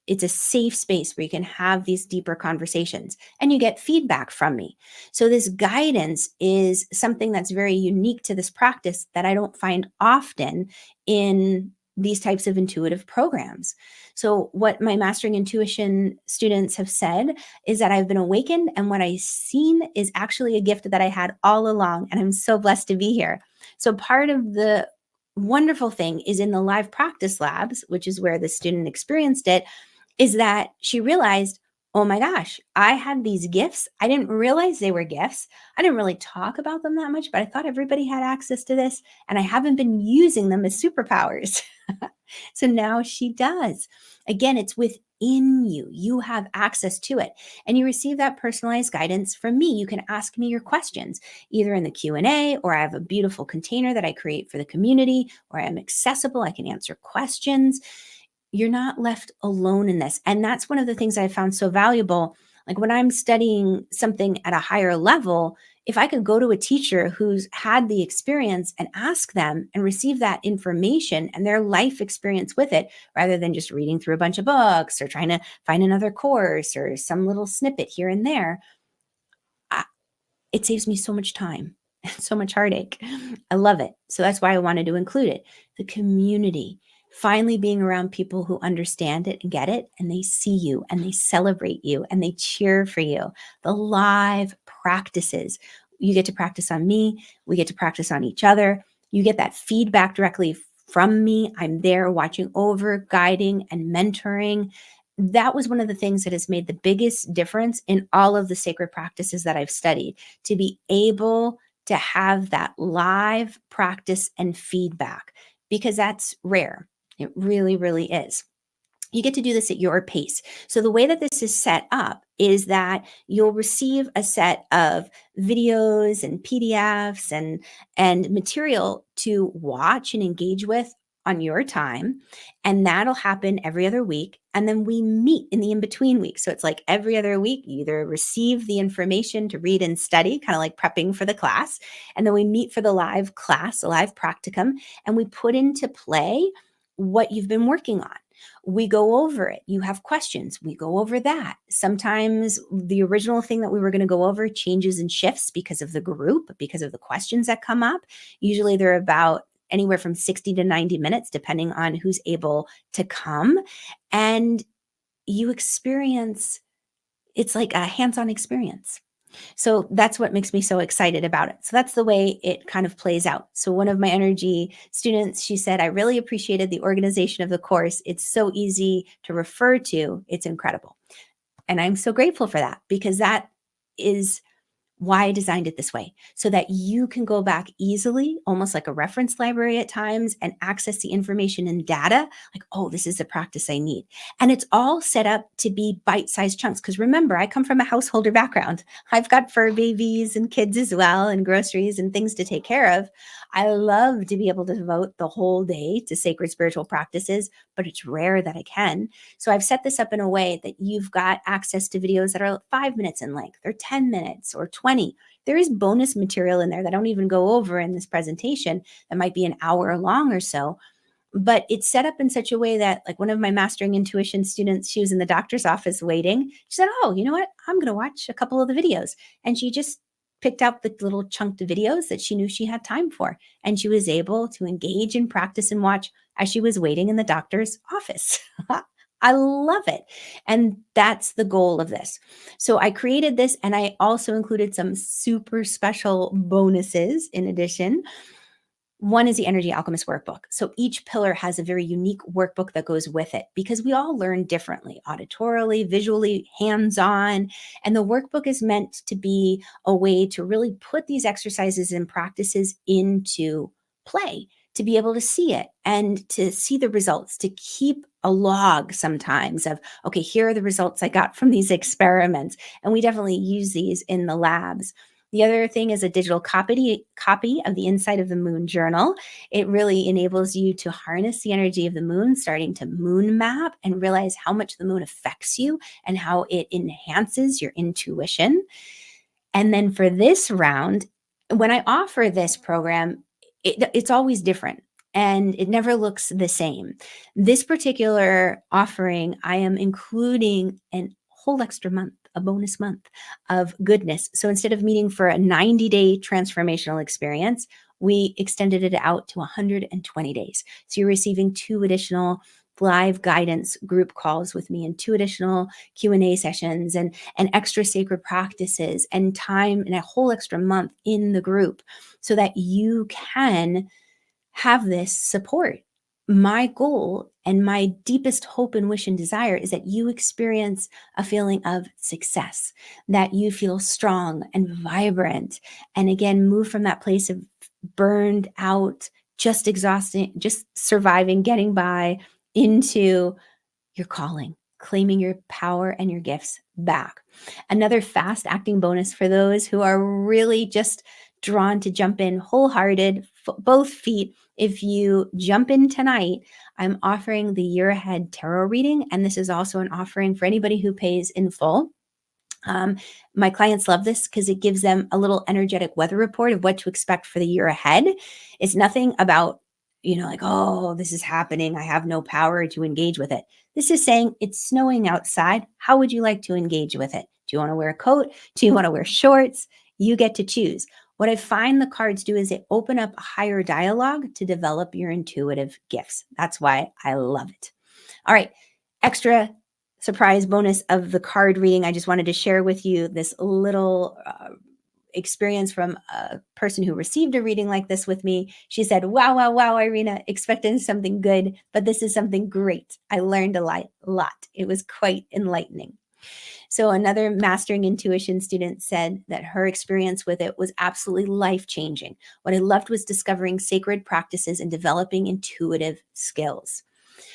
It's a safe space where you can have these deeper conversations and you get feedback from me. So, this guidance is something that's very unique to this practice that I don't find often in these types of intuitive programs. So, what my Mastering Intuition students have said is that I've been awakened, and what I've seen is actually a gift that I had all along. And I'm so blessed to be here. So, part of the wonderful thing is in the live practice labs, which is where the student experienced it, is that she realized, oh my gosh, I had these gifts. I didn't realize they were gifts. I didn't really talk about them that much, but I thought everybody had access to this, and I haven't been using them as superpowers. So now she does. Again, it's within you. You have access to it, and you receive that personalized guidance from me. You can ask me your questions either in the Q&A, or I have a beautiful container that I create for the community where I'm accessible. I can answer questions. You're not left alone in this. And that's one of the things I found so valuable. Like when I'm studying something at a higher level, if I could go to a teacher who's had the experience and ask them and receive that information and their life experience with it, rather than just reading through a bunch of books or trying to find another course or some little snippet here and there, I, it saves me so much time and so much heartache. I love it. So that's why I wanted to include it. The community. finally being around people who understand it and get it, and they see you and they celebrate you and they cheer for you. The live practices. You get to practice on me, we get to practice on each other. You get that feedback directly from me. I'm there watching over, guiding, and mentoring. That was one of the things that has made the biggest difference in all of the sacred practices that I've studied, to be able to have that live practice and feedback, because that's rare. It really, really is. You get to do this at your pace. So the way that this is set up is that you'll receive a set of videos and PDFs and material to watch and engage with on your time. And that'll happen every other week. And then we meet in the in-between week. So it's like every other week, you either receive the information to read and study, kind of like prepping for the class. And then we meet for the live class, a live practicum, and we put into play what you've been working on. We go over it. You have questions. We go over that. Sometimes the original thing that we were going to go over changes and shifts because of the group, because of the questions that come up. Usually they're about anywhere from 60 to 90 minutes, depending on who's able to come. And you experience, it's like a hands-on experience. So that's what makes me so excited about it. So that's the way it kind of plays out. So one of my energy students, she said, I really appreciated the organization of the course. It's so easy to refer to. It's incredible. And I'm so grateful for that, because that is why I designed it this way, so that you can go back easily, almost like a reference library at times, and access the information and data like, oh, this is the practice I need. And it's all set up to be bite-sized chunks. Because remember, I come from a householder background. I've got fur babies and kids as well, and groceries and things to take care of. I love to be able to devote the whole day to sacred spiritual practices, but it's rare that I can. So I've set this up in a way that you've got access to videos that are 5 minutes in length, or 10 minutes, or 20. There is bonus material in there that I don't even go over in this presentation that might be an hour long or so. But it's set up in such a way that, like, one of my mastering intuition students, she was in the doctor's office waiting. She said, oh, you know what? I'm going to watch a couple of the videos. And she just picked out the little chunked videos that she knew she had time for. And she was able to engage and practice and watch as she was waiting in the doctor's office. I love it. And that's the goal of this. So I created this, and I also included some super special bonuses in addition. One is the Energy Alchemist workbook. So each pillar has a very unique workbook that goes with it, because we all learn differently, auditorily, visually, hands-on. And the workbook is meant to be a way to really put these exercises and practices into play, to be able to see it and to see the results, to keep a log sometimes of, okay, here are the results I got from these experiments. And we definitely use these in the labs. The other thing is a digital copy of the Inside of the Moon journal. It really enables you to harness the energy of the moon, starting to moon map and realize how much the moon affects you and how it enhances your intuition. And then for this round, when I offer this program, it's always different and it never looks the same. This particular offering, I am including an whole extra month, a bonus month of goodness. So instead of meeting for a 90-day transformational experience, we extended it out to 120 days. So you're receiving 2 additional live guidance group calls with me, and 2 additional Q&A sessions, and extra sacred practices, and time, and a whole extra month in the group, so that you can have this support. My goal and my deepest hope and wish and desire is that you experience a feeling of success, that you feel strong and vibrant, and again, move from that place of burned out, just exhausting, just surviving, getting by, into your calling, claiming your power and your gifts back. Another fast acting bonus for those who are really just drawn to jump in wholehearted, both feet. If you jump in tonight, I'm offering the year ahead tarot reading. And this is also an offering for anybody who pays in full. My clients love this because it gives them a little energetic weather report of what to expect for the year ahead. It's nothing about, like, oh, this is happening, I have no power to engage with it. This is saying it's snowing outside. How would you like to engage with it? Do you want to wear a coat? Do you want to wear shorts? You get to choose. What I find the cards do is they open up a higher dialogue to develop your intuitive gifts. That's why I love it. All right, extra surprise bonus of the card reading. I just wanted to share with you this little experience from a person who received a reading like this with me. She said, wow, wow, wow, Irena, expecting something good, but this is something great. I learned a lot. It was quite enlightening. So another mastering intuition student said that her experience with it was absolutely life-changing. What I loved was discovering sacred practices and developing intuitive skills.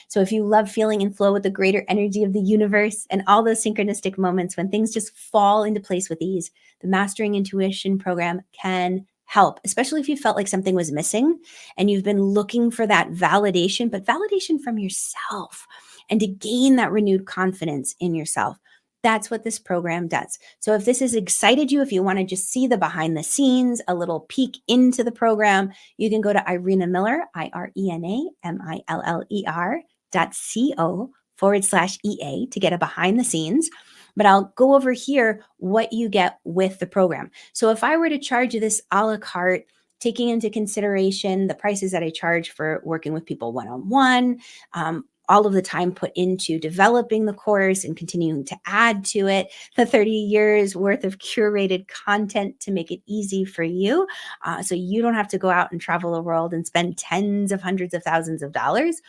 So if you love feeling in flow with the greater energy of the universe and all those synchronistic moments when things just fall into place with ease, the Mastering Intuition program can help, especially if you felt like something was missing and you've been looking for that validation, but validation from yourself and to gain that renewed confidence in yourself. That's what this program does. So if this has excited you, if you want to just see the behind the scenes, a little peek into the program, you can go to Irena Miller, IrenaMiller.co/EA to get a behind the scenes. But I'll go over here what you get with the program. So if I were to charge you this a la carte, taking into consideration the prices that I charge for working with people one-on-one, all of the time put into developing the course and continuing to add to it, the 30 years worth of curated content to make it easy for you. So you don't have to go out and travel the world and spend tens of hundreds of thousands of dollars.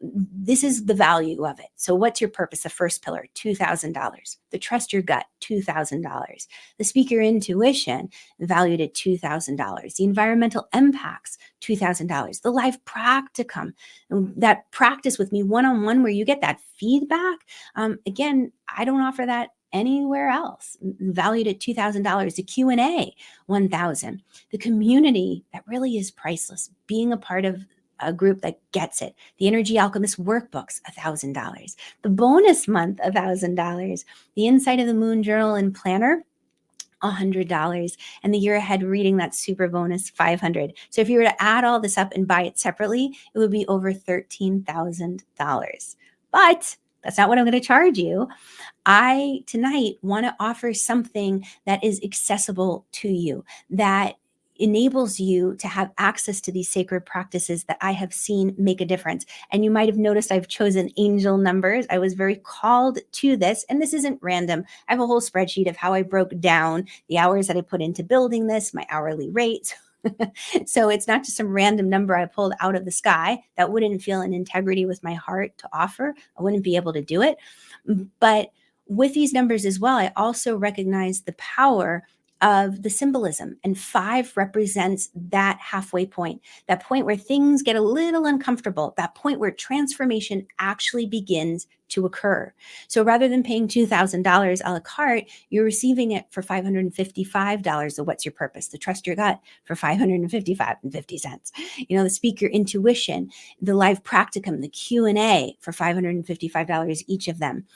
This is the value of it. So what's your purpose? The first pillar, $2,000. The trust your gut, $2,000. The speak your intuition, valued at $2,000. The environmental impacts, $2,000. The live practicum, that practice with me one-on-one where you get that feedback. Again, I don't offer that anywhere else, valued at $2,000. The Q&A, $1,000. The community, that really is priceless. Being a part of a group that gets it. The Energy Alchemist workbooks, $1,000. The bonus month, $1,000. The Inside of the Moon Journal and Planner, $100. And the year ahead reading, that super bonus, $500. So if you were to add all this up and buy it separately, it would be over $13,000. But that's not what I'm going to charge you. I tonight want to offer something that is accessible to you, that enables you to have access to these sacred practices that I have seen make a difference. And you might have noticed I've chosen angel numbers. I was very called to this, and this isn't random. I have a whole spreadsheet of how I broke down the hours that I put into building this, my hourly rates. So it's not just some random number I pulled out of the sky that wouldn't feel in integrity with my heart to offer. I wouldn't be able to do it. But with these numbers as well, I also recognize the power of the symbolism, and 5 represents that halfway point, that point where things get a little uncomfortable, that point where transformation actually begins to occur. So rather than paying $2,000 a la carte, you're receiving it for $555. So what's your purpose? The trust your gut for $555.50. The speak your intuition, the live practicum, the Q&A for $555 each of them.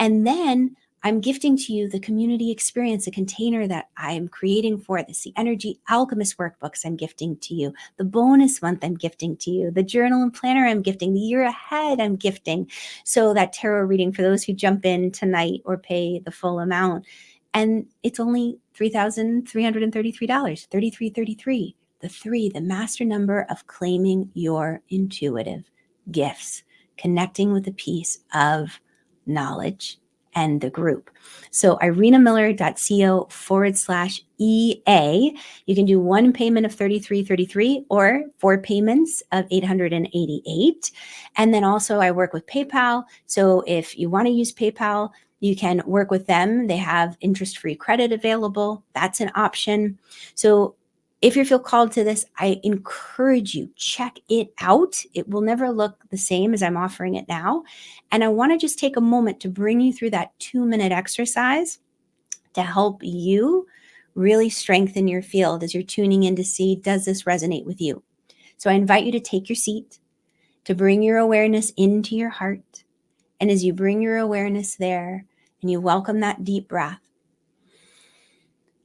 And then I'm gifting to you the community experience, a container that I'm creating for this, the Energy Alchemist workbooks I'm gifting to you, the bonus month I'm gifting to you, the journal and planner I'm gifting, the year ahead I'm gifting. So that tarot reading for those who jump in tonight or pay the full amount. And it's only $3,333, $33.33. The 3, the master number of claiming your intuitive gifts, connecting with the piece of knowledge and the group. So irenamiller.co/EA. You can do one payment of $33.33 or 4 payments of $888. And then also I work with PayPal. So if you want to use PayPal, you can work with them. They have interest-free credit available. That's an option. So if you feel called to this, I encourage you, check it out. It will never look the same as I'm offering it now. And I want to just take a moment to bring you through that 2-minute exercise to help you really strengthen your field as you're tuning in to see, does this resonate with you? So I invite you to take your seat, to bring your awareness into your heart. And as you bring your awareness there and you welcome that deep breath,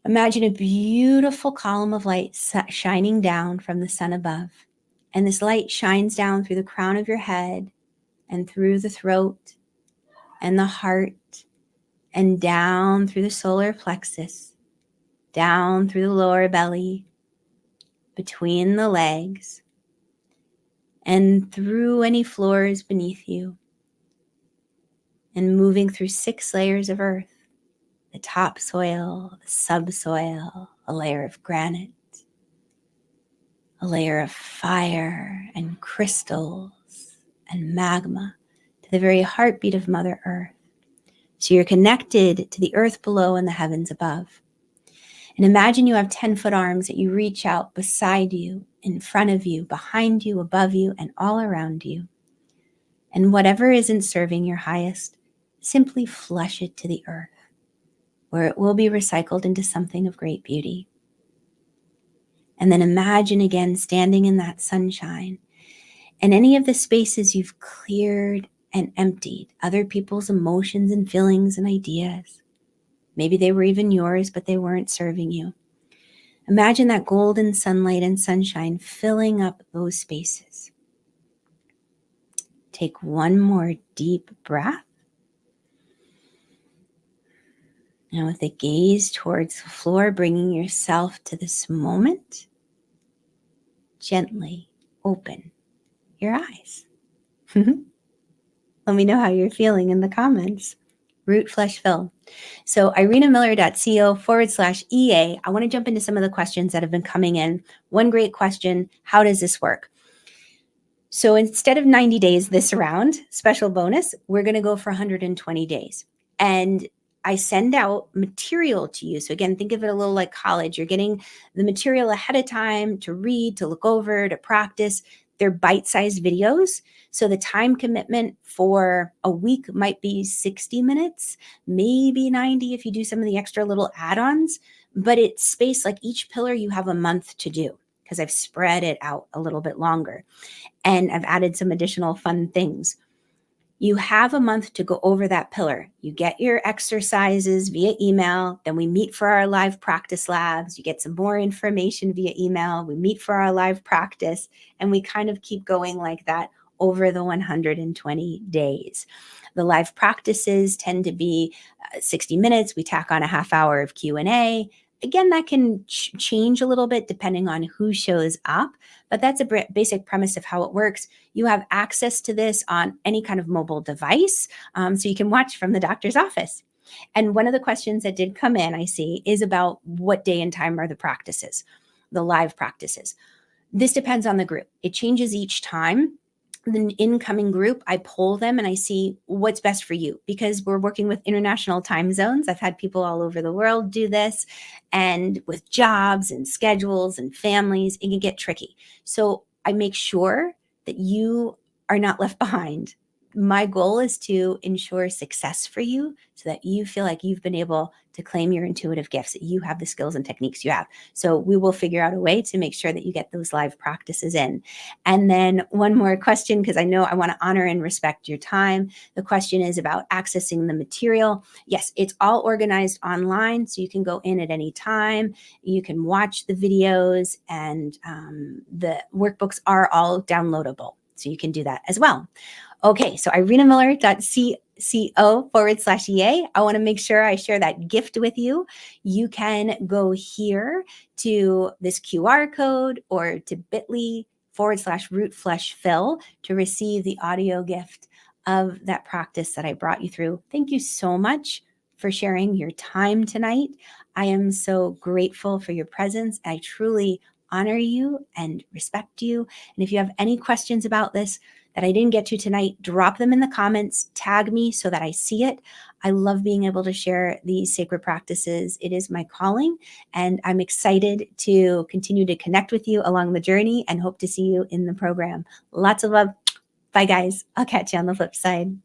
imagine a beautiful column of light shining down from the sun above. And this light shines down through the crown of your head and through the throat and the heart and down through the solar plexus. down through the lower belly, between the legs, and through any floors beneath you, and moving through 6 layers of earth, the topsoil, the subsoil, a layer of granite, a layer of fire and crystals and magma, to the very heartbeat of Mother Earth. So you're connected to the earth below and the heavens above. And imagine you have 10-foot arms that you reach out beside you, in front of you, behind you, above you, and all around you. And whatever isn't serving your highest, simply flush it to the earth, where it will be recycled into something of great beauty. And then imagine again standing in that sunshine, and any of the spaces you've cleared and emptied, other people's emotions and feelings and ideas. Maybe they were even yours, but they weren't serving you. Imagine that golden sunlight and sunshine filling up those spaces. Take one more deep breath. Now with a gaze towards the floor, bringing yourself to this moment, gently open your eyes. Let me know how you're feeling in the comments. Root Flesh Fill. So irenamiller.co/EA. I want to jump into some of the questions that have been coming in. One great question: how does this work? So instead of 90 days this round, special bonus, we're going to go for 120 days. And I send out material to you. So again, think of it a little like college. You're getting the material ahead of time to read, to look over, to practice. They're bite-sized videos. So the time commitment for a week might be 60 minutes, maybe 90 if you do some of the extra little add-ons, but it's spaced like each pillar you have a month to do, because I've spread it out a little bit longer. And I've added some additional fun things. You have a month to go over that pillar. You get your exercises via email. Then we meet for our live practice labs. You get some more information via email. We meet for our live practice. And we kind of keep going like that over the 120 days. The live practices tend to be 60 minutes. We tack on a half hour of Q&A. Again, that can change a little bit depending on who shows up, but that's a basic premise of how it works. You have access to this on any kind of mobile device, so you can watch from the doctor's office. And one of the questions that did come in, I see, is about what day and time are the practices, the live practices. This depends on the group. It changes each time. The incoming group, I poll them and I see what's best for you, because we're working with international time zones. I've had people all over the world do this, and with jobs and schedules and families, it can get tricky. So I make sure that you are not left behind. My goal is to ensure success for you so that you feel like you've been able to claim your intuitive gifts, that you have the skills and techniques you have. So we will figure out a way to make sure that you get those live practices in. And then one more question, because I know I want to honor and respect your time. The question is about accessing the material. Yes, it's all organized online, so you can go in at any time. You can watch the videos, and the workbooks are all downloadable. So you can do that as well. Okay, so irenamiller.co/EA. I want to make sure I share that gift with you. You can go here to this QR code or to bit.ly/rootfleshfill to receive the audio gift of that practice that I brought you through. Thank you so much for sharing your time tonight. I am so grateful for your presence. I truly honor you and respect you. And if you have any questions about this that I didn't get to tonight, drop them in the comments, tag me so that I see it. I love being able to share these sacred practices. It is my calling, and I'm excited to continue to connect with you along the journey and hope to see you in the program. Lots of love. Bye, guys. I'll catch you on the flip side.